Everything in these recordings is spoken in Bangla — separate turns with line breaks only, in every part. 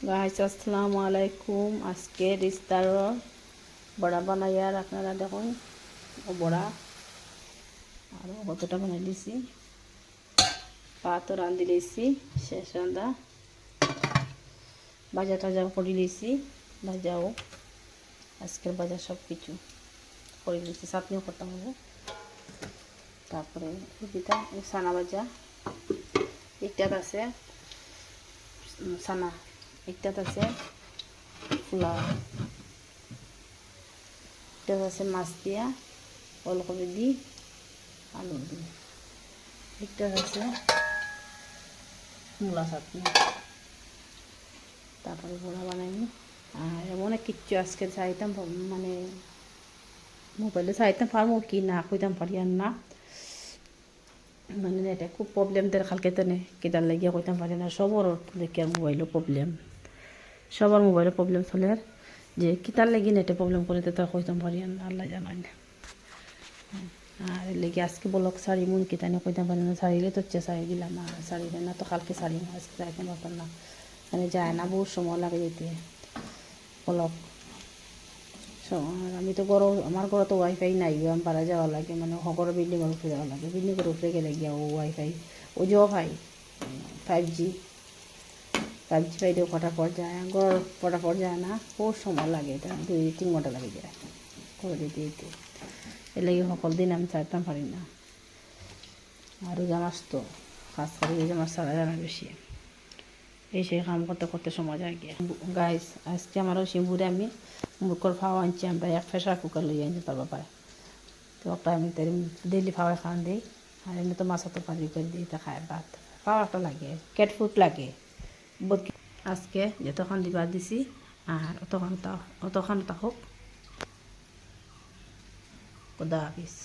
গাইস আসসালামু আলাইকুম। আজকে ইফতার বড়া বানাইয়া আপনারা দেখুন। ও বড়া আর কতটা বানাই দিছি, ভাতও রান্ধি দিয়েছি, শেষ রান্ধা ভাজা টাজা করে দিয়েছি, ভাজাও আজকের ভাজা সব কিছু করে দিয়েছি, চাটনিও করতে হবে। তারপরে রুটিটা সানা ভাজা একটাত আছে, সানা একটাত আছে, পোলাও এটা আছে, মাছ দিয়া ওলকপি দি আলু দি, একটা আছে মূলা চাটনি, তারপরে বড়া বানাইনি। আর এমন কিচ্ছু আজকে চাইতাম, মানে মোবাইলে চাইতাম পারবো কি না কইতাম পারি আর না, মানে এটা খুব প্রবলেম দের খালকে তেনে কেদার লাগিয়ে কইতাম পারি না। সবর দেখি আর মোবাইলও প্রবলেম, সবার মোবাইলের প্রবলেম চলে, আর যে কিতার লাগি নেটে প্রবলেম করে তো কইতাম পারি আর না, আল্লাহ জানাই না। আর লেগে আজকে বলক শাড়ি মন কিতানি কইতাম পারি না, শাড়িলে তো শাড়ি দিলাম, আর শাড়ি না তো কালকে শাড়ি না, আজকে যাইতাম ব্যাপার না, মানে যায় না, বহুত সময় লাগে যেতে বলক। আর আমি তো ঘর, আমার ঘরে তো ওয়াইফাই নাই, আমি পাড়া যাওয়া লাগে, মানে সকলের বিল্ডিংয়ের উপরে যাওয়া লাগে, বিল্ডিংয়ের উপরে গেলে গিয়া ও ওয়াইফাই ও যাও পাই 5G পাইলেও ফটাফট যায়, ঘর ফটাফট যায় না, বহুত সময় লাগে, এটা 2-3 ঘন্টা লাগে যায় করে দিতে দিতে। এর লাগে সকল দিন আমি চাইতাম পারি না। আর রোজা মাস তো কাজ করে, রোজা মাস ছাড়া জানা বেশি, এই সেই কাম করতে করতে সময় যায় গিয়ে। গাইস আজকে আমারও শিবুরে আমি মুরকর ফাওয়া আনছি, আমরা এক প্রেশার কুকার লইয়া আনছি তার ব্যাপারে, তো ওটা আমি তাই ডেলি ফাওয়াই খাওয়ান দিই। আর এমনি তো মাছ তো পানি করে দিই, তা খায় ভাত ফাওয়াটা লাগে, ক্যাট ফুড লাগে বহুত। আজকে যতক্ষণ দিবার দিছি আর অতক্ষণ তা হোক। খুদা হাফিজ।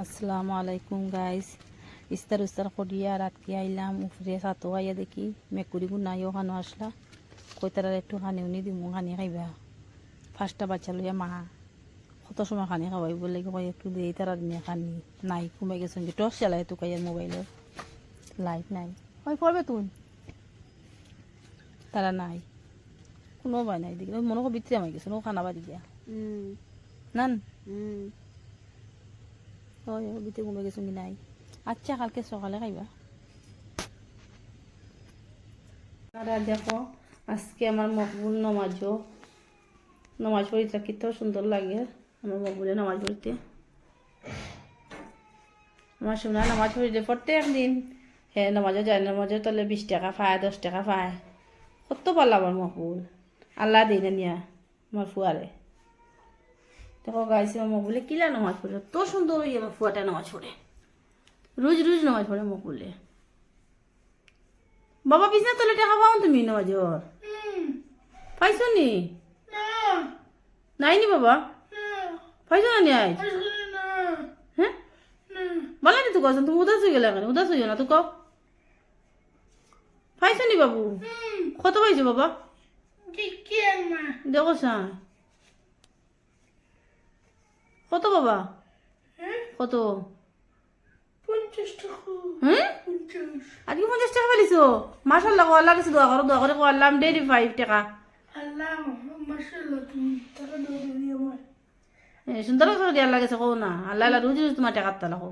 আসসালামু আলাইকুম গাইস। ইস্তার করিয়া রাতকে আইলাম উপরে সাতো আইয়া দেখি মেকুরি নাই, ওখানে আসলা কই তারা একটু খানি উনি দিমু, খানি খাইবা। 5টা বাচ্চা লইয়া মা কত সময় খানি খাওয়াই বলে কয় একটু দিয়ে তারা দিনে খানি নাই, কমে গেছে টর্চ চালাই তো কাইয়ার মোবাইলের লাইট নাই, হয় পড়বে তুই তারা নাই, কোনো উপায় নাই দেখি মনে কর ভিতরে আমায় গেছে, ও খানা বাড়ি দিয়া নান হয় ভিতরে কমে গেছে নাই। আচ্ছা কালকে সকালে খাইবা। আর দেখো আজকে আমার মকবুল নমাজ পড়িতে কত সুন্দর লাগে, আমার মকবুলে নামাজ পড়িতে, আমার শোনা নামাজ পড়িতে প্রত্যেক দিন হ্যাঁ নামাজও যায়, নামাজও তাহলে 20 টাকা পায়, 10 টাকা পায়, কত পারল আমার মকবুল, আল্লাহ দিই না নিয়া আমার ফুয়ারে। দেখো গাইছে আমার মকবুলে কিলা নামাজ পড়ে, তো সুন্দর হয়ে আমার ফুয়াটা নামাজ পড়ে, রোজ রোজ নামাজ পড়ে মকবুলে। বাবা বিছনা তলে টাকা পাও তুমি নামাজর পাইছো নি? নাই নি বাবা, পাইছো না নি আজ? হ্যাঁ বলা নি তো কজন, তুমি উদাস হয়ে গেলে, উদাস হইও না তো কও, পাইছো নি বাবু? কত পাইছো বাবা? দেখো স্যার কত বাবা কত হ্যাঁ আজকে 50 টাকা পেলিছো মাশাআল্লাহ আল্লাহ কাছে দোয়া করে আল্লাহ ডেইলি 5 টাকা সুন্দর করে দিয়ে আল্লাহ কাছে কও না আল্লাহ আল্লাহ রোজ রোজ তোমার টাকা তালা কও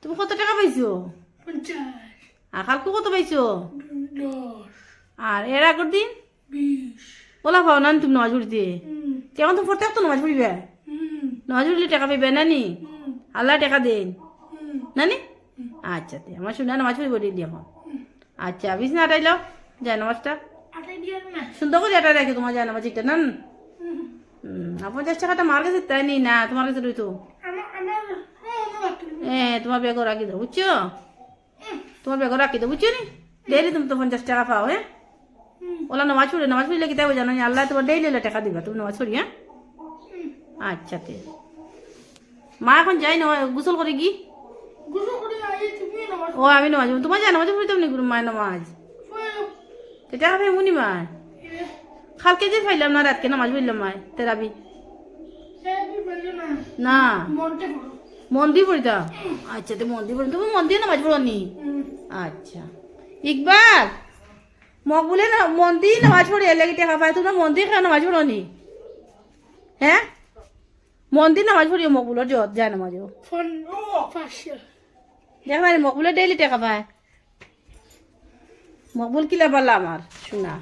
তুমি কত টাকা পাইছো আর কালকে কত পাইছো আর এর আগের দিন ওলা পাও না তুমি নামাজ পড়িতে কেমন তো পড়তে তো নামাজ পড়িবে নামাজ পড়লে টাকা পাইবে নানি আল্লাহ টাকা দেন নানি আচ্ছা তে আমার শুনে নামাজ পড়ি বলি দিয়ে আচ্ছা বিছনা আটাইল যায় নামাজটা সুন্দর করে আটাই রাখে তোমার যায় নামাজ একটা না 50 টাকাটা মার কাছে তাই নি না তোমার কাছে রইতো তোমার ব্যাগও রাখি দাও বুঝছো তোমার ব্যাগও রাখি দাও বুঝছো নি ডেইলি তুমি তো 50 টাকা পাও হ্যাঁ ওলা নামাজ পড়লে কি তাই জানো আল্লাহ তোমার ডেইলি টাকা দিবা তুমি নামাজ পড়ি হ্যাঁ আচ্ছা তে মা এখন যাই না গোসল করে কি ও আমি নামাজ তোমার যায় নামাজ পড়িতাম নি মায়ের নামাজ টাকা পাই মুনি মা কালকে যে ফাইলাম না রাতকে নামাজ পড়লাম মায় তেরাবি না মন দিয়ে পড়িতাম আচ্ছা তো মন দিয়ে পড়ি তুমি মন দিয়ে নামাজ পড়ো নি আচ্ছা ইকবাল মকবুলে না মন দিয়ে নামাজ পড়ি এর লাগে টাকা পাই তোমরা মন দিয়ে নামাজ পড়ো নি হ্যাঁ মন দিয়ে নামাজ পড়িও মকবুলের জত যায় নামাজও দেখ মানে মকবুলে ডেইলি টাকা পায় মকবুল কিলা পারলা আমার শোনা